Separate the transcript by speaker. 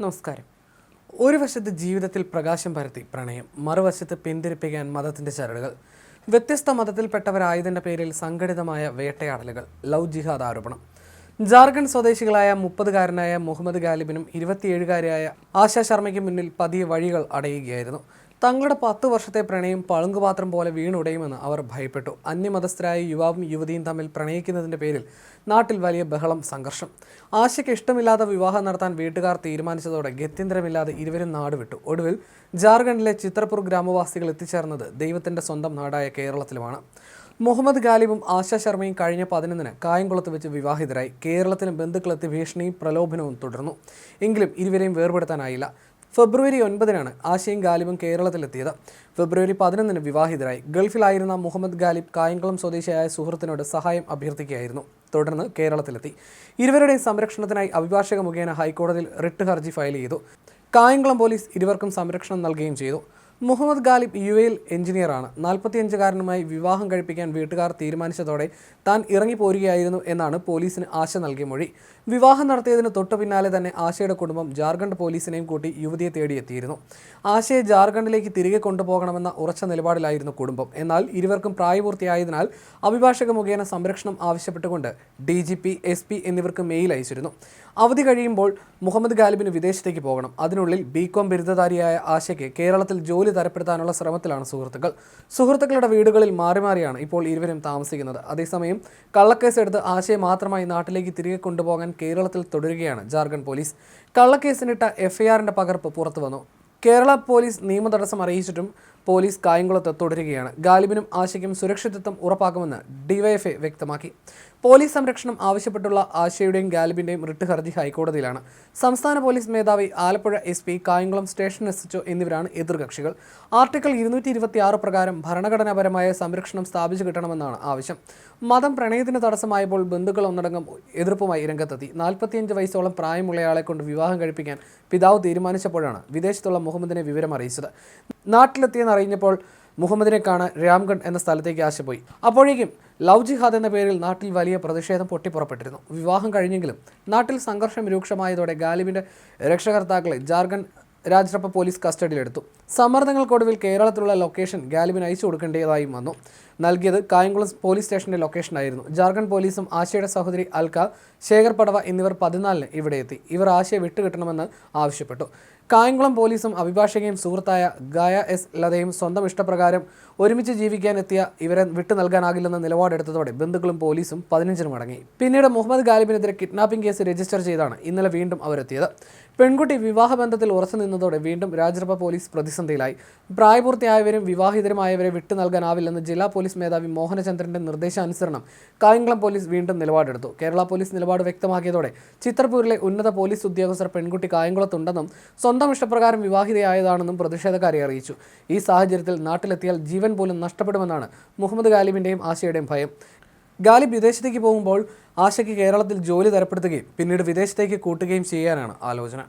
Speaker 1: നമസ്കാരം. ഒരു വശത്ത് ജീവിതത്തിൽ പ്രകാശം പരത്തി പ്രണയം, മറുവശത്ത് പിന്തിരിപ്പിക്കാൻ മതത്തിന്റെ ചരടുകൾ. വ്യത്യസ്ത മതത്തിൽപ്പെട്ടവരായതിൻ്റെ പേരിൽ സംഘടിതമായ വേട്ടയാടലുകൾ, ലവ് ജിഹാദ് ആരോപണം. ജാർഖണ്ഡ് സ്വദേശികളായ 30-കാരനായ മുഹമ്മദ് ഗാലിബിനും 27-കാരിയായ ആശാ ശർമ്മയ്ക്കും മുന്നിൽ പതിയെ വഴികൾ അടയുകയായിരുന്നു. തങ്ങളുടെ 10 വർഷത്തെ പ്രണയം പളുങ്കുപാത്രം പോലെ വീണുടയുമെന്ന് അവർ ഭയപ്പെട്ടു. അന്യമതസ്ഥരായ യുവാവും യുവതിയും തമ്മിൽ പ്രണയിക്കുന്നതിൻ്റെ പേരിൽ നാട്ടിൽ വലിയ ബഹളം, സംഘർഷം. ആശയ്ക്ക് ഇഷ്ടമില്ലാതെ വിവാഹം നടത്താൻ വീട്ടുകാർ തീരുമാനിച്ചതോടെ ഗത്യന്തരമില്ലാതെ ഇരുവരും നാടുവിട്ടു. ഒടുവിൽ ജാർഖണ്ഡിലെ ചിത്രപൂർ ഗ്രാമവാസികൾ എത്തിച്ചേർന്നത് ദൈവത്തിൻ്റെ സ്വന്തം നാടായ കേരളത്തിലുമാണ്. മുഹമ്മദ് ഗാലിബും ആശാ ശർമ്മയും കഴിഞ്ഞ 11-ന് കായംകുളത്ത് വെച്ച് വിവാഹിതരായി. കേരളത്തിലും ബന്ധുക്കളെത്തി ഭീഷണിയും പ്രലോഭനവും തുടർന്നു. എങ്കിലും ഇരുവരെയും വേർപെടുത്താനായില്ല. ഫെബ്രുവരി 9-നാണ് ആശയും ഗാലിബും കേരളത്തിലെത്തിയത്. ഫെബ്രുവരി 11-ന് വിവാഹിതരായി. ഗൾഫിലായിരുന്ന മുഹമ്മദ് ഗാലിബ് കായംകുളം സ്വദേശിയായ സുഹൃത്തിനോട് സഹായം അഭ്യർത്ഥിക്കുകയായിരുന്നു. തുടർന്ന് കേരളത്തിലെത്തി. ഇരുവരുടെയും സംരക്ഷണത്തിനായി അഭിഭാഷക മുഖേന ഹൈക്കോടതിയിൽ റിട്ട് ഹർജി ഫയൽ ചെയ്തു. കായംകുളം പോലീസ് ഇരുവർക്കും സംരക്ഷണം നൽകുകയും ചെയ്തു. മുഹമ്മദ് ഗാലിബ് UAE-യിൽ എഞ്ചിനീയറാണ്. 45-കാരനുമായി വിവാഹം കഴിപ്പിക്കാൻ വീട്ടുകാർ തീരുമാനിച്ചതോടെ താൻ ഇറങ്ങിപ്പോരുകയായിരുന്നു എന്നാണ് പോലീസിന് ആശ നൽകിയ മൊഴി. വിവാഹം നടത്തിയതിന് തൊട്ടു പിന്നാലെ തന്നെ ആശയുടെ കുടുംബം ജാർഖണ്ഡ് പോലീസിനെയും കൂട്ടി യുവതിയെ തേടിയെത്തിയിരുന്നു. ആശയെ ജാർഖണ്ഡിലേക്ക് തിരികെ കൊണ്ടുപോകണമെന്ന ഉറച്ച നിലപാടിലായിരുന്നു കുടുംബം. എന്നാൽ ഇരുവർക്കും പ്രായപൂർത്തിയായതിനാൽ അഭിഭാഷക മുഖേന സംരക്ഷണം ആവശ്യപ്പെട്ടുകൊണ്ട് DGP, SP എന്നിവർക്ക് മെയിൽ അയച്ചിരുന്നു. അവധി കഴിയുമ്പോൾ മുഹമ്മദ് ഗാലിബിന് വിദേശത്തേക്ക് പോകണം. അതിനുള്ളിൽ BCom ബിരുദധാരിയായ ആശയ്ക്ക് കേരളത്തിൽ ജോലി തരപ്പെടുത്താനുള്ള ശ്രമത്തിലാണ് സുഹൃത്തുക്കളുടെ വീടുകളിൽ മാറി മാറിയാണ് ഇപ്പോൾ ഇരുവരും താമസിക്കുന്നത്. അതേസമയം കള്ളക്കേസെടുത്ത് ആശയെ മാത്രമായി നാട്ടിലേക്ക് തിരികെ കൊണ്ടുപോകാൻ കേരളത്തിൽ തുടരുകയാണ് ജാർഖണ്ഡ് പോലീസ്. കള്ളക്കേസിനിട്ട FIR-ന്റെ പകർപ്പ് പുറത്തു വന്നു. കേരള പോലീസ് നിയമതടസ്സം അറിയിച്ചിട്ടും പോലീസ് കായംകുളത്ത് തുടരുകയാണ്. ഗാലിബിനും ആശയ്ക്കും സുരക്ഷിതത്വം ഉറപ്പാക്കുമെന്ന് DYFI വ്യക്തമാക്കി. പോലീസ് സംരക്ഷണം ആവശ്യപ്പെട്ടുള്ള ആശയുടെയും ഗാലിബിൻ്റെയും റിട്ട് ഹർജി ഹൈക്കോടതിയിലാണ്. സംസ്ഥാന പോലീസ് മേധാവി, Alappuzha SP, Kayamkulam station SHO എന്നിവരാണ് എതിർകക്ഷികൾ. ആർട്ടിക്കിൾ 226 പ്രകാരം ഭരണഘടനാപരമായ സംരക്ഷണം സ്ഥാപിച്ചു കിട്ടണമെന്നാണ് ആവശ്യം. മതം പ്രണയത്തിന് തടസ്സമായപ്പോൾ ബന്ധുക്കൾ ഒന്നടങ്കം എതിർപ്പുമായി രംഗത്തെത്തി. 45 വയസ്സോളം പ്രായമുള്ളയാളെ കൊണ്ട് വിവാഹം കഴിപ്പിക്കാൻ പിതാവ് തീരുമാനിച്ചപ്പോഴാണ് വിദേശത്തുള്ള മുഹമ്മദിനെ വിവരം അറിയിച്ചത്. നാട്ടിലെത്തിയെന്നറിഞ്ഞപ്പോൾ മുഹമ്മദിനെ കാണാൻ രാംഗഡ് എന്ന സ്ഥലത്തേക്ക് ആശ പോയി. അപ്പോഴേക്കും ലവ് ജിഹാദ് എന്ന പേരിൽ നാട്ടിൽ വലിയ പ്രതിഷേധം പൊട്ടിപ്പുറപ്പെട്ടിരുന്നു. വിവാഹം കഴിഞ്ഞെങ്കിലും നാട്ടിൽ സംഘർഷം രൂക്ഷമായതോടെ ഗാലിബിൻ്റെ രക്ഷകർത്താക്കളെ ജാർഖണ്ഡ് രാജ്രപ്പ പോലീസ് കസ്റ്റഡിയിലെടുത്തു. സമ്മർദ്ദങ്ങൾക്കൊടുവിൽ കേരളത്തിലുള്ള ലൊക്കേഷൻ ഗാലിബിന് അയച്ചു കൊടുക്കേണ്ടതായും വന്നു. നൽകിയത് കായംകുളം പോലീസ് സ്റ്റേഷന്റെ ലൊക്കേഷനായിരുന്നു. ജാർഖണ്ഡ് പോലീസും ആശയുടെ സഹോദരി അൽക്ക, ശേഖർ പടവ എന്നിവർ 14-ന് ഇവിടെ എത്തി. ഇവർ ആശയെ വിട്ടുകിട്ടണമെന്ന് ആവശ്യപ്പെട്ടു. കായംകുളം പോലീസും അഭിഭാഷകയും സുഹൃത്തായ ഗായ S ലതയും സ്വന്തം ഇഷ്ടപ്രകാരം ഒരുമിച്ച് ജീവിക്കാൻ എത്തിയ ഇവരെ വിട്ടു നൽകാനാകില്ലെന്ന നിലപാടെടുത്തതോടെ ബന്ധുക്കളും പോലീസും 15-ന് മടങ്ങി. പിന്നീട് മുഹമ്മദ് ഗാലിബിനെതിരെ കിഡ്നാപ്പിംഗ് കേസ് രജിസ്റ്റർ ചെയ്താണ് ഇന്നലെ വീണ്ടും അവരെത്തിയത്. പെൺകുട്ടി വിവാഹബന്ധത്തിൽ ഉറച്ചു നിന്നതോടെ വീണ്ടും രാജ്രപ്പ പോലീസ് പ്രതിസന്ധിയിലായി. പ്രായപൂർത്തിയായവരും വിവാഹിതരുമായവരെ വിട്ടു നൽകാനാവില്ലെന്ന് ജില്ലാ പോലീസ് മേധാവി മോഹനചന്ദ്രന്റെ നിർദ്ദേശാനുസരണം കായംകുളം പോലീസ് വീണ്ടും നിലപാടെടുത്തു. കേരള പോലീസ് നിലപാട് വ്യക്തമാക്കിയതോടെ ചിത്രപൂരിലെ ഉന്നത പോലീസ് ഉദ്യോഗസ്ഥർ പെൺകുട്ടി കായംകുളത്തുണ്ടെന്നും സ്വന്തം ഇഷ്ടപ്രകാരം വിവാഹിതയായതാണെന്നും പ്രതിഷേധക്കാരെ അറിയിച്ചു. ഈ സാഹചര്യത്തിൽ നാട്ടിലെത്തിയാൽ ജീവൻ പോലും നഷ്ടപ്പെടുമെന്നാണ് മുഹമ്മദ് ഗാലിബിൻ്റെയും ആശയുടെയും ഭയം. ഗാലിബ് വിദേശത്തേക്ക് പോകുമ്പോൾ ആശയ്ക്ക് കേരളത്തിൽ ജോലി തരപ്പെടുത്തുകയും പിന്നീട് വിദേശത്തേക്ക് കൂട്ടുകയും ചെയ്യാനാണ് ആലോചന.